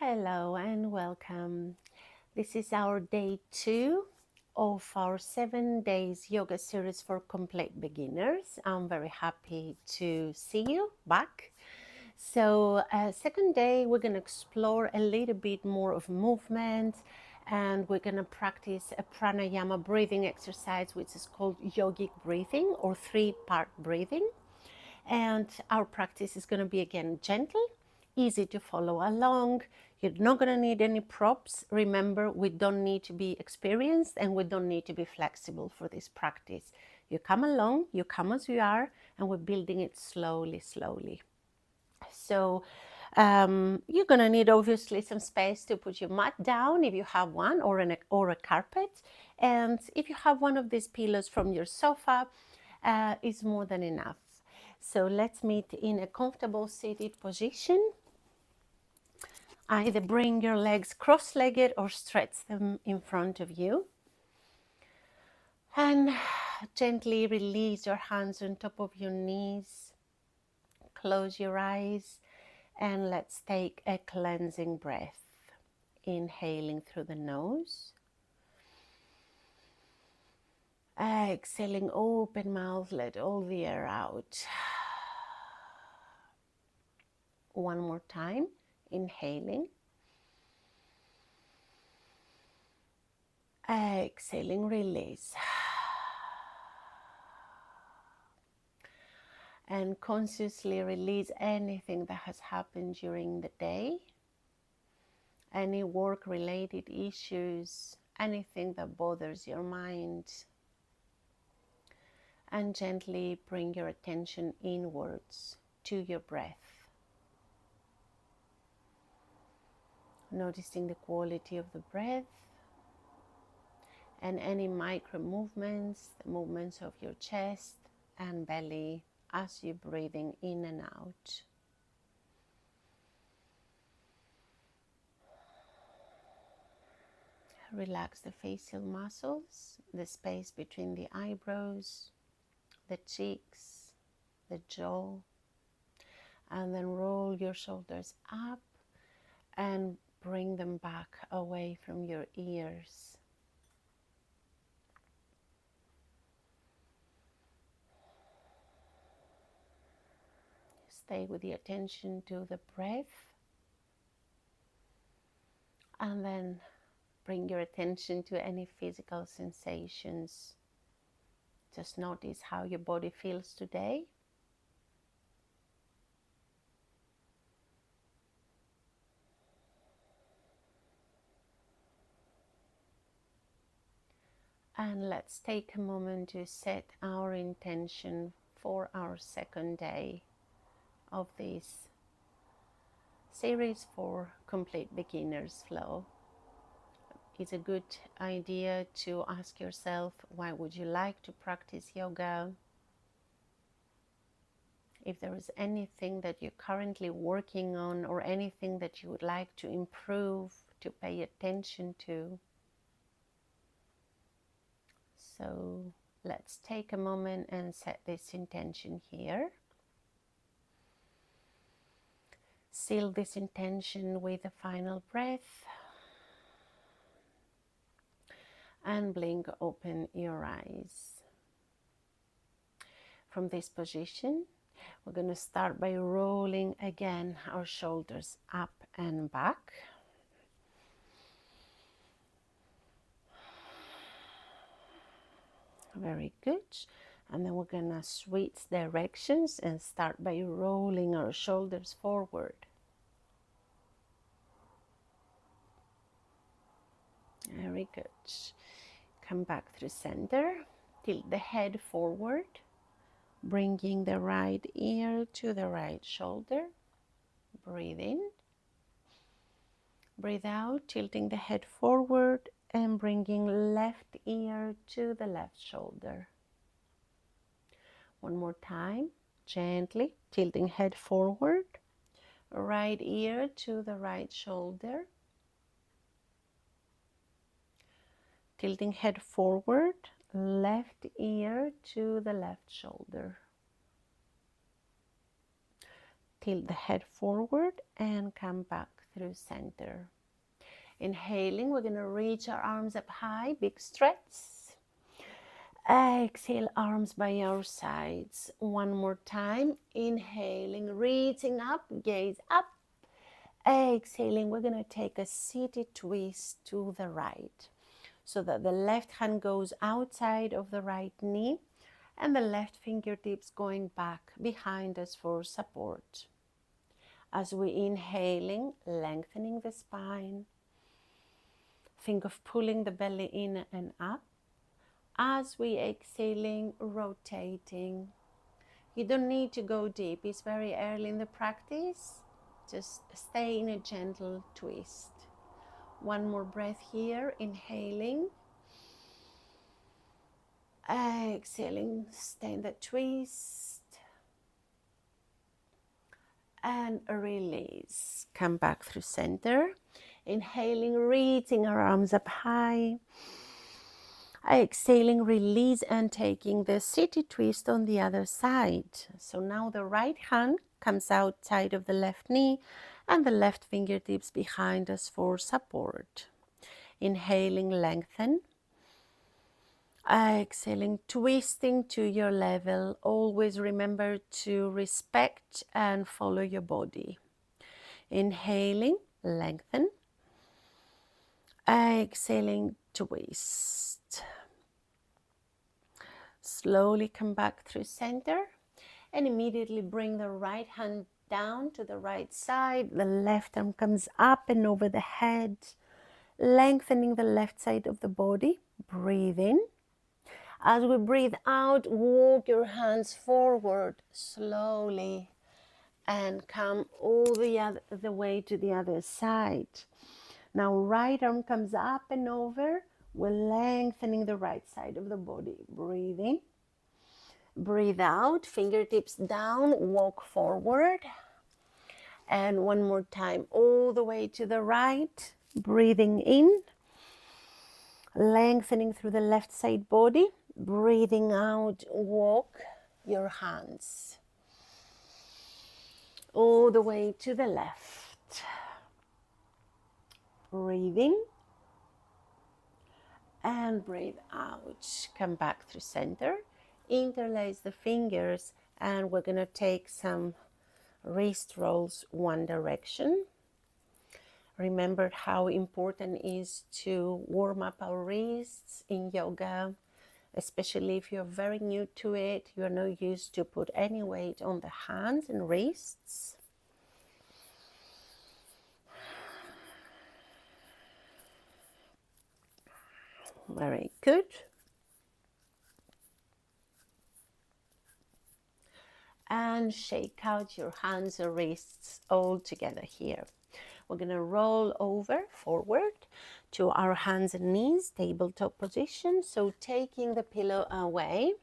Hello and welcome. This is our day 2 of our 7 days yoga series for complete beginners. I'm very happy to see you back. So, second day, we're going to explore a little bit more of movement, and we're going to practice a pranayama breathing exercise, which is called yogic breathing or 3-part breathing. And our practice is going to be again gentle, easy to follow along. You're not going to need any props. Remember, we don't need to be experienced and we don't need to be flexible for this practice. You come along, you come as you are, and we're building it slowly, slowly. So you're going to need obviously some space to put your mat down if you have one, or a carpet. And if you have one of these pillows from your sofa, it's more than enough. So let's meet in a comfortable seated position. Either bring your legs cross-legged or stretch them in front of you. And gently release your hands on top of your knees. Close your eyes and let's take a cleansing breath. Inhaling through the nose. Exhaling open mouth, let all the air out. One more time, inhaling. Exhaling, release. And consciously release anything that has happened during the day. Any work-related issues, anything that bothers your mind. And gently bring your attention inwards to your breath. Noticing the quality of the breath and any micro movements, the movements of your chest and belly as you're breathing in and out. Relax the facial muscles, the space between the eyebrows, the cheeks, the jaw, and then roll your shoulders up and bring them back away from your ears. Stay with the attention to the breath and then bring your attention to any physical sensations. Just notice how your body feels today. And let's take a moment to set our intention for our second day of this series for complete beginners flow. It's a good idea to ask yourself, why would you like to practice yoga? If there is anything that you're currently working on or anything that you would like to improve, to pay attention to. So let's take a moment and set this intention here. Seal this intention with a final breath. And blink open your eyes. From this position, we're going to start by rolling again our shoulders up and back. Very good. And then we're going to switch directions and start by rolling our shoulders forward. Very good. Come back through center. Tilt the head forward. Bringing the right ear to the right shoulder. Breathe in. Breathe out, tilting the head forward and bringing left ear to the left shoulder. One more time, gently tilting head forward, right ear to the right shoulder. Tilting head forward, left ear to the left shoulder. Tilt the head forward and come back through center. Inhaling, we're going to reach our arms up high, big stretch. Exhale, arms by our sides. One more time. Inhaling, reaching up, gaze up. Exhaling, we're going to take a seated twist to the right so that the left hand goes outside of the right knee and the left fingertips going back behind us for support. As we inhaling, lengthening the spine. Think of pulling the belly in and up. As we exhaling, rotating. You don't need to go deep. It's very early in the practice. Just stay in a gentle twist. One more breath here, inhaling. Exhaling, stay in the twist. And release. Come back through center. Inhaling, reaching our arms up high. Exhaling, release and taking the seated twist on the other side. So now the right hand comes outside of the left knee and the left fingertips behind us for support. Inhaling, lengthen. Exhaling, twisting to your level. Always remember to respect and follow your body. Inhaling, lengthen. Exhaling, twist. Slowly come back through center and immediately bring the right hand down to the right side. The left arm comes up and over the head, lengthening the left side of the body. Breathe in. As we breathe out, walk your hands forward slowly and come all the way to the other side. Now right arm comes up and over. We're lengthening the right side of the body. Breathe in. Breathe out. Fingertips down. Walk forward. And one more time, all the way to the right. Breathing in. Lengthening through the left side body. Breathing out. Walk your hands all the way to the left. Breathing. And breathe out. Come back through center. Interlace the fingers and we're going to take some wrist rolls one direction. Remember how important it is to warm up our wrists in yoga, especially if you're very new to it. You're not used to put any weight on the hands and wrists. Very good. And shake out your hands or wrists all together here. We're going to roll over forward to our hands and knees, tabletop position. So taking the pillow away,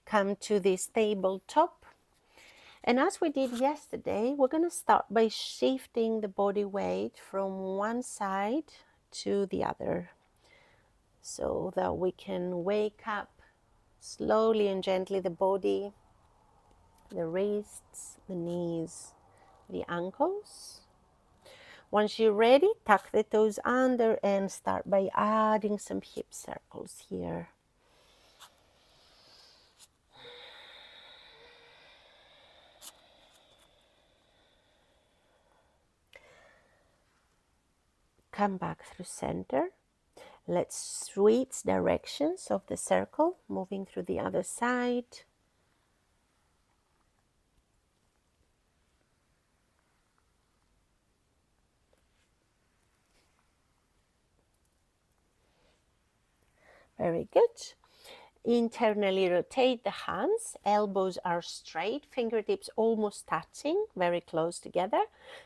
come to this tabletop. And as we did yesterday, we're going to start by shifting the body weight from one side to the other so that we can wake up slowly and gently the body, the wrists, the knees, the ankles. Once you're ready, tuck the toes under and start by adding some hip circles here. Come back through center. Let's switch directions of the circle, moving through the other side. Very good. Internally rotate the hands, elbows are straight, fingertips almost touching, very close together.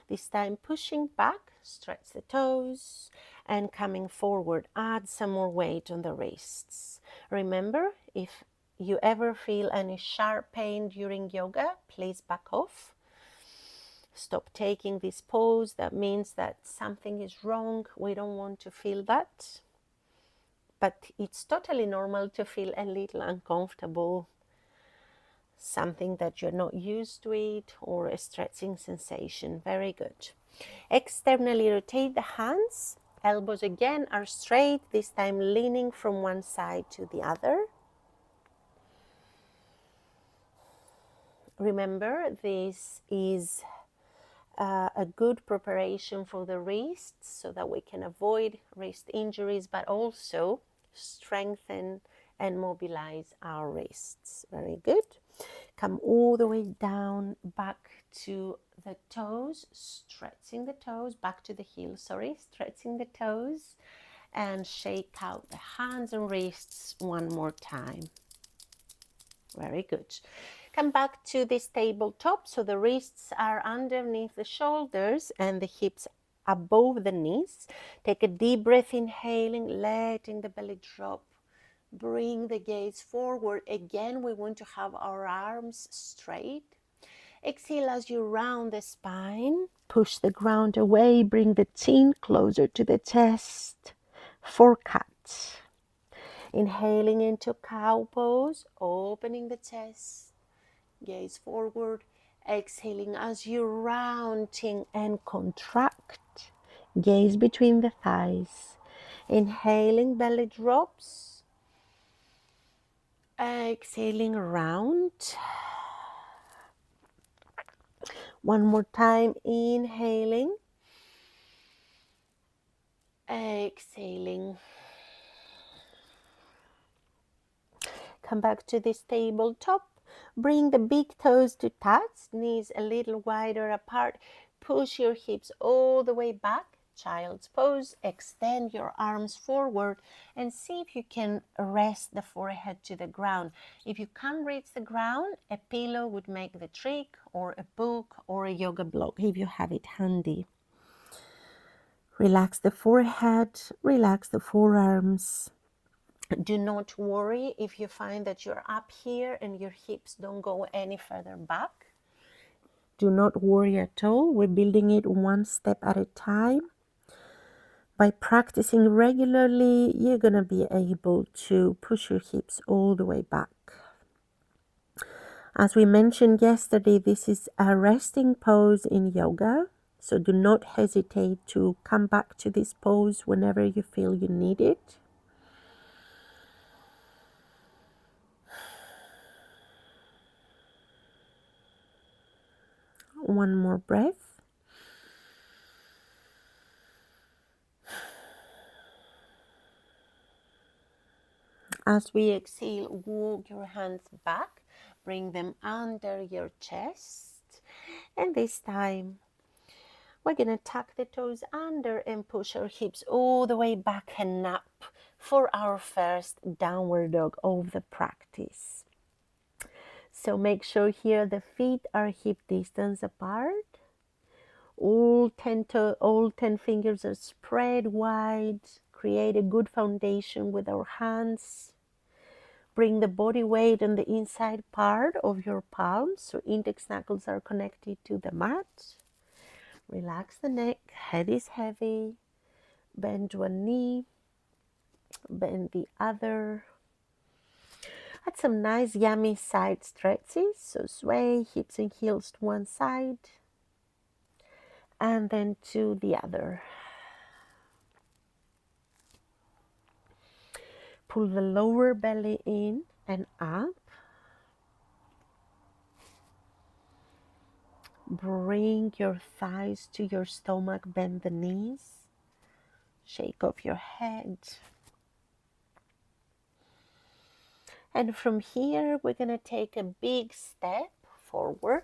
This time pushing back, stretch the toes, and coming forward, add some more weight on the wrists. Remember, if you ever feel any sharp pain during yoga, please back off. Stop taking this pose. That means that something is wrong. We don't want to feel that. But it's totally normal to feel a little uncomfortable. something that you're not used to it, or a stretching sensation. Very good. Externally rotate the hands. Elbows again are straight, this time leaning from one side to the other. Remember, this is a good preparation for the wrists so that we can avoid wrist injuries, but also strengthen and mobilize our wrists. Very good. Come all the way down, back to the toes, stretching the toes, back to the heels, sorry, stretching the toes, and shake out the hands and wrists one more time. Very good. Come back to this tabletop, so the wrists are underneath the shoulders and the hips above the knees. Take a deep breath, inhaling, letting the belly drop. Bring the gaze forward. Again, we want to have our arms straight. Exhale as you round the spine. Push the ground away. Bring the chin closer to the chest for cat. Inhaling into cow pose, opening the chest. Gaze forward. Exhaling as you rounding and contract. Gaze between the thighs. Inhaling, belly drops. Exhaling, round. One more time, inhaling. Exhaling. Come back to this tabletop. Bring the big toes to touch, knees a little wider apart. Push your hips all the way back. Child's pose. Extend your arms forward and see if you can rest the forehead to the ground. If you can't reach the ground, a pillow would make the trick, or a book or a yoga block if you have it handy. Relax the forehead, relax the forearms. Do not worry if you find that you're up here and your hips don't go any further back. Do not worry at all. We're building it one step at a time. By practicing regularly, you're going to be able to push your hips all the way back. As we mentioned yesterday, this is a resting pose in yoga. So do not hesitate to come back to this pose whenever you feel you need it. One more breath. As we exhale, walk your hands back, bring them under your chest, and this time we're going to tuck the toes under and push our hips all the way back and up for our first downward dog of the practice. So make sure here the feet are hip distance apart. All 10 fingers are spread wide. Create a good foundation with our hands. Bring the body weight on the inside part of your palms, so index knuckles are connected to the mat. Relax the neck, head is heavy. Bend one knee, bend the other. Add some nice yummy side stretches, so sway hips and heels to one side and then to the other. Pull the lower belly in and up. Bring your thighs to your stomach, bend the knees. Shake off your head. And from here, we're going to take a big step forward.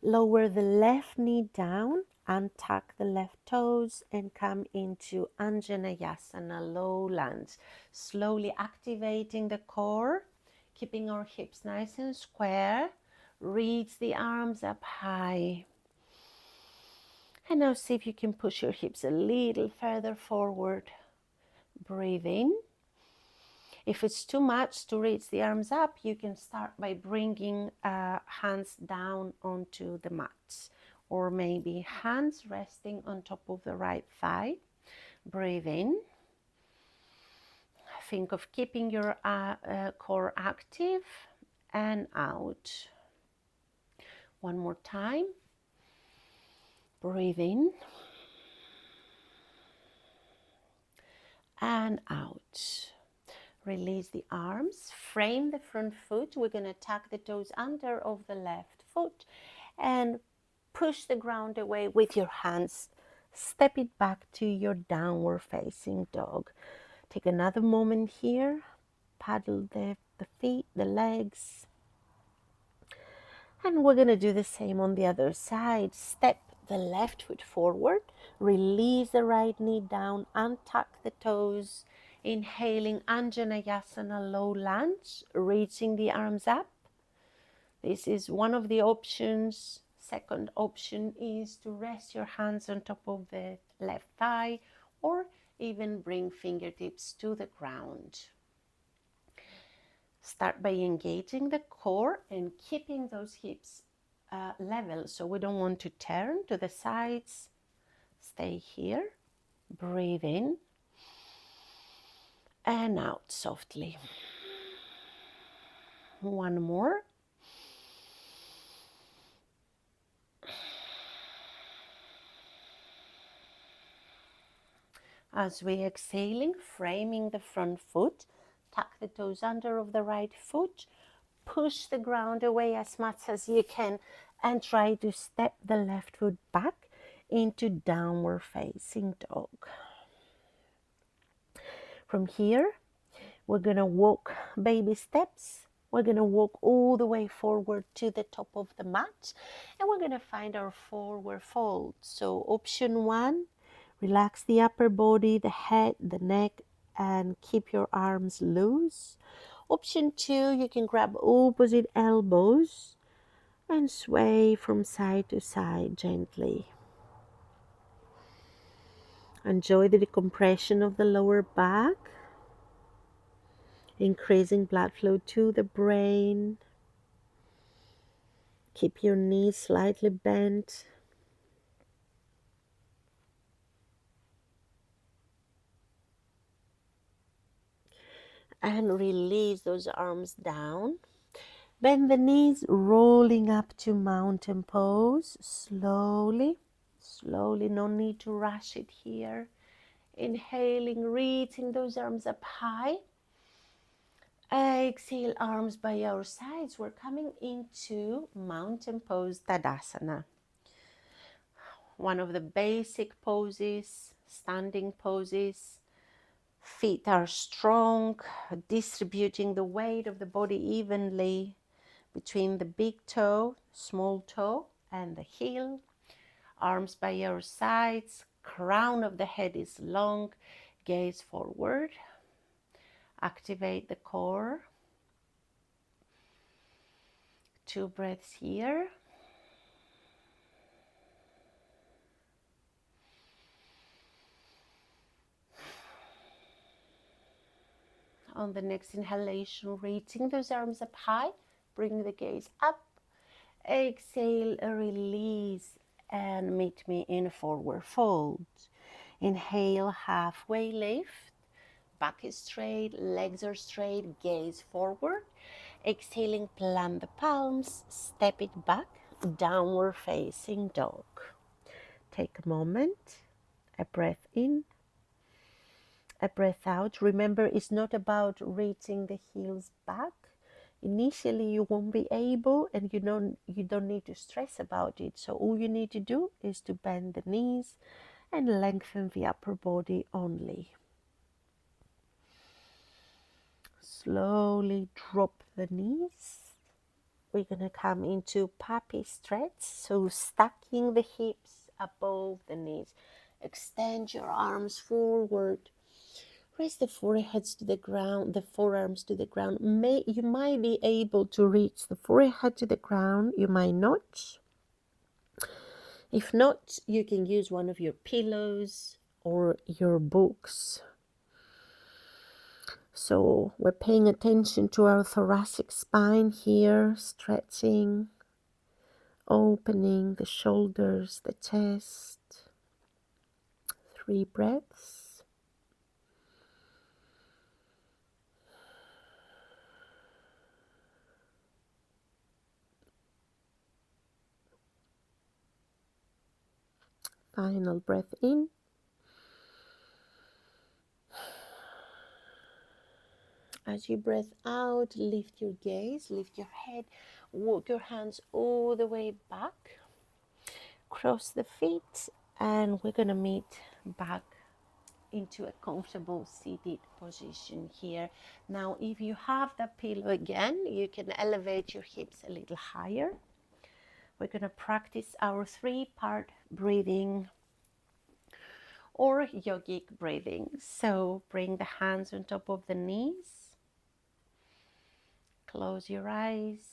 Lower the left knee down, untuck the left toes, and come into Anjaneyasana, low lunge. Slowly activating the core, keeping our hips nice and square. Reach the arms up high. And now see if you can push your hips a little further forward. Breathe in. If it's too much to reach the arms up, you can start by bringing hands down onto the mat, or maybe hands resting on top of the right thigh. Breathe in. Think of keeping your core active and out. One more time. Breathe in and out. Release the arms, frame the front foot. We're going to tuck the toes under of the left foot and push the ground away with your hands. Step it back to your downward facing dog. Take another moment here. Paddle the feet, the legs. And we're going to do the same on the other side. Step the left foot forward. Release the right knee down. Untuck the toes. Inhaling Anjaneyasana, low lunge. Reaching the arms up. This is one of the options. Second option is to rest your hands on top of the left thigh or even bring fingertips to the ground. Start by engaging the core and keeping those hips level, so we don't want to turn to the sides. Stay here. Breathe in and out softly. One more. As we exhaling, framing the front foot, tuck the toes under of the right foot, push the ground away as much as you can and try to step the left foot back into downward facing dog. From here, we're going to walk baby steps. We're going to walk all the way forward to the top of the mat and we're going to find our forward fold. So option 1, relax the upper body, the head, the neck, and keep your arms loose. Option 2, you can grab opposite elbows and sway from side to side gently. Enjoy the decompression of the lower back, increasing blood flow to the brain. Keep your knees slightly bent. And release those arms down. Bend the knees, rolling up to mountain pose. Slowly, slowly, no need to rush it here. Inhaling, reaching those arms up high. Exhale, arms by our sides. We're coming into mountain pose Tadasana. One of the basic poses, standing poses. Feet are strong, distributing the weight of the body evenly between the big toe, small toe, and the heel. Arms by your sides, crown of the head is long, gaze forward. Activate the core. 2 breaths here. On the next inhalation, reaching those arms up high, bring the gaze up. Exhale, release, and meet me in forward fold. Inhale, halfway lift. Back is straight, legs are straight, gaze forward. Exhaling, plant the palms, step it back, downward facing dog. Take a moment, a breath in, a breath out. Remember, it's not about reaching the heels back. Initially, you won't be able, and you don't need to stress about it. So all you need to do is to bend the knees and lengthen the upper body only. Slowly drop the knees. We're going to come into puppy stretch. So stacking the hips above the knees. Extend your arms forward. Raise the foreheads to the ground, the forearms to the ground. You might be able to reach the forehead to the ground. You might not. If not, you can use one of your pillows or your books. So we're paying attention to our thoracic spine here, stretching, opening the shoulders, the chest. 3 breaths. Final breath in. As you breathe out, lift your gaze, lift your head, walk your hands all the way back, cross the feet, and we're going to meet back into a comfortable seated position here. Now, if you have that pillow again, you can elevate your hips a little higher. We're going to practice our 3-part breathing or yogic breathing. So bring the hands on top of the knees, close your eyes,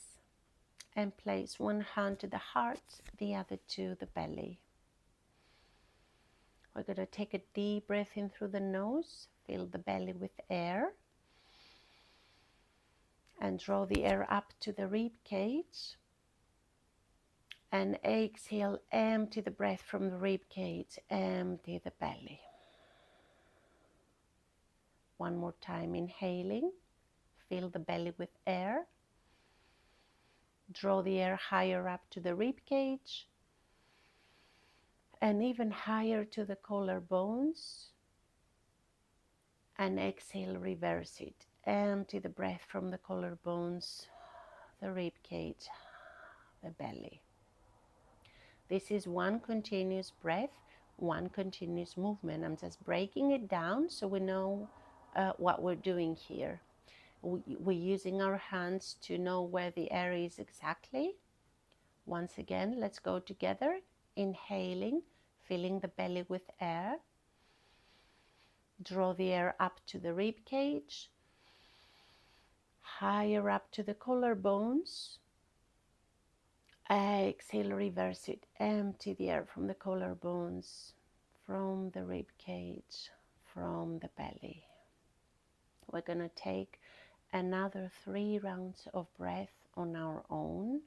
and place one hand to the heart, the other to the belly. We're going to take a deep breath in through the nose, fill the belly with air, and draw the air up to the rib cage. And exhale, empty the breath from the rib cage, empty the belly. One more time, inhaling, fill the belly with air, draw the air higher up to the rib cage, and even higher to the collarbones. And exhale, reverse it. Empty the breath from the collarbones, the rib cage, the belly. This is one continuous breath, one continuous movement. I'm just breaking it down so we know what we're doing here. We're using our hands to know where the air is exactly. Once again, let's go together. Inhaling, filling the belly with air. Draw the air up to the rib cage, higher up to the collarbones. Exhale, reverse it. Empty the air from the collarbones, from the rib cage, from the belly. We're going to take another 3 rounds of breath on our own.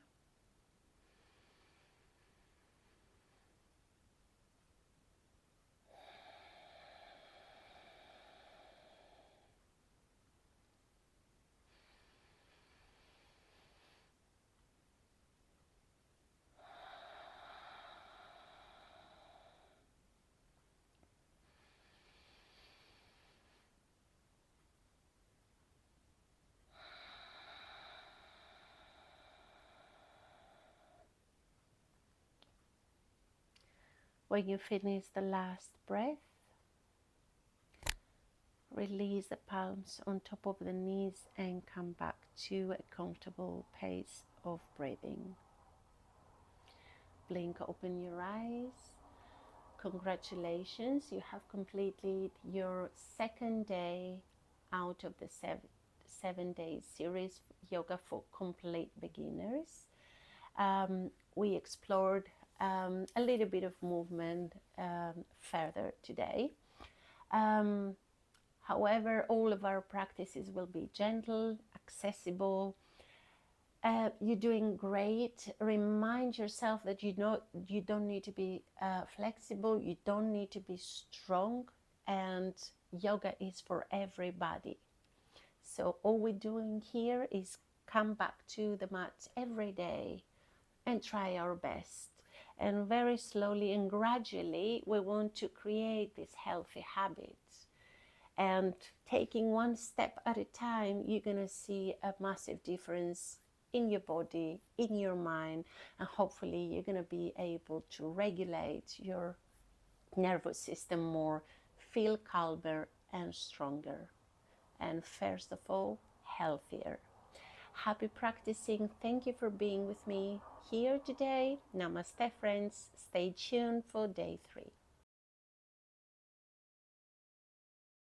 When you finish the last breath, release the palms on top of the knees and come back to a comfortable pace of breathing. Blink open your eyes. Congratulations, you have completed your 2nd day out of the 7-day series Yoga for Complete Beginners. We explored a little bit of movement further today. However, all of our practices will be gentle, accessible. You're doing great. Remind yourself that you don't need to be flexible, you don't need to be strong, and yoga is for everybody. So all we're doing here is come back to the mat every day and try our best. And very slowly and gradually, we want to create these healthy habits. And taking one step at a time, you're going to see a massive difference in your body, in your mind, and hopefully you're going to be able to regulate your nervous system more, feel calmer and stronger, and first of all, healthier. Happy practicing. Thank you for being with me here today. Namaste, friends. Stay tuned for day 3.